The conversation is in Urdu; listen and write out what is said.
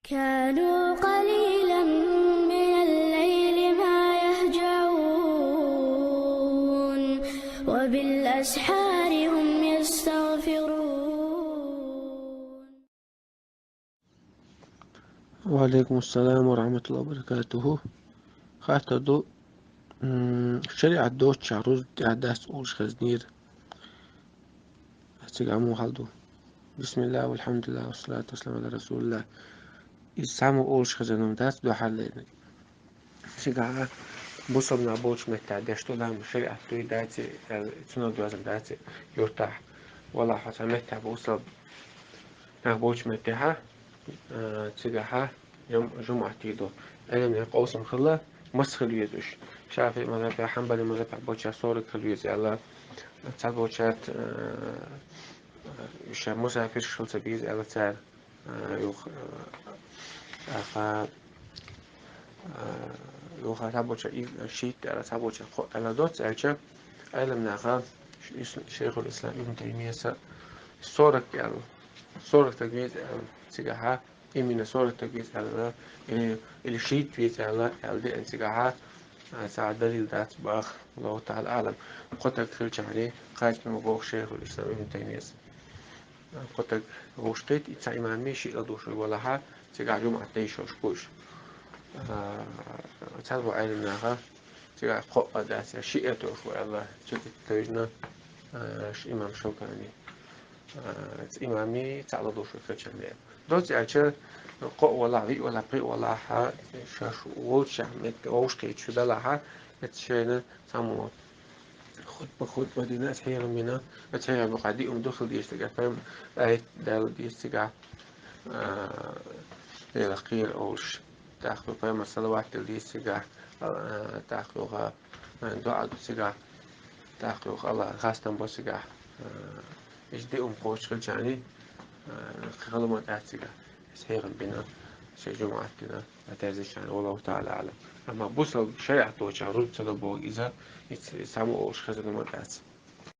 كانوا قليلا من الليل ما يهجعون وبالأسحار هم يستغفرون. وعليكم السلام ورحمة الله وبركاته. خاطر دو شريعة دو تشعروز تعداس أولش خزنير هتسيقامو حالدو. بسم الله والحمد لله والصلاة والسلام على رسول الله. يسامو أولش خزنهم داس دو حالين سيقا بوصلنا بولش متعداش دو لهم شريعة دو داتي تنو دوازم داتي يرتاح والله حتى متع بوصل بولش متعها تسيقاها جمعة تيدو أنا من قوسم خلا مسخ اليزوش شافي مذهب حنبلي مذهب بوشا صورك اليز على تعال بوشات مش مسافر شو تبيز على تعال يوخ يوخ تعال بوشا شيت على تعال بوشا على دوت على علم ناقة شيخ الإسلام ابن تيمية صورك على صورة تجميز سجاها من صورة تجميز على اللي شيت في على دي انسجاها ساعد دليل ذات باخ الله تعالى أعلم. قطك خلش عليه قاعد من بوق شيخ الإسلام ابن تيمية قطك روشتيت إتسا إمام ماشي لدوش ولا ها سجع جمعة تيشوش كوش تعرفوا علمناها سجع قطة داسة شيئة وشو الله شتت تيجنا إمام شوكاني إمامي تعالى دوش خلش عليه دوت أجل قو ولا عبي ولا قي ولا ها شاش وش عمت وش كيت شو دلها تشينا سامو خد مدينة هي منا هي مقعدي دخل دي استجا فهم أي دال دي استجا الأخير أوش تأخذ فهم الصلوات دي استجا تأخذها دعاء استجا تأخذ الله خاصة بستجا إيش دي قوش خل يعني خلوا ما تأستجا هي بنا شيء جمعة كنا أتعزش يعني والله تعالى أعلم. أما بوصل شريعة توجه رد سلبه إذا يسمو أوش خزن ما تأس.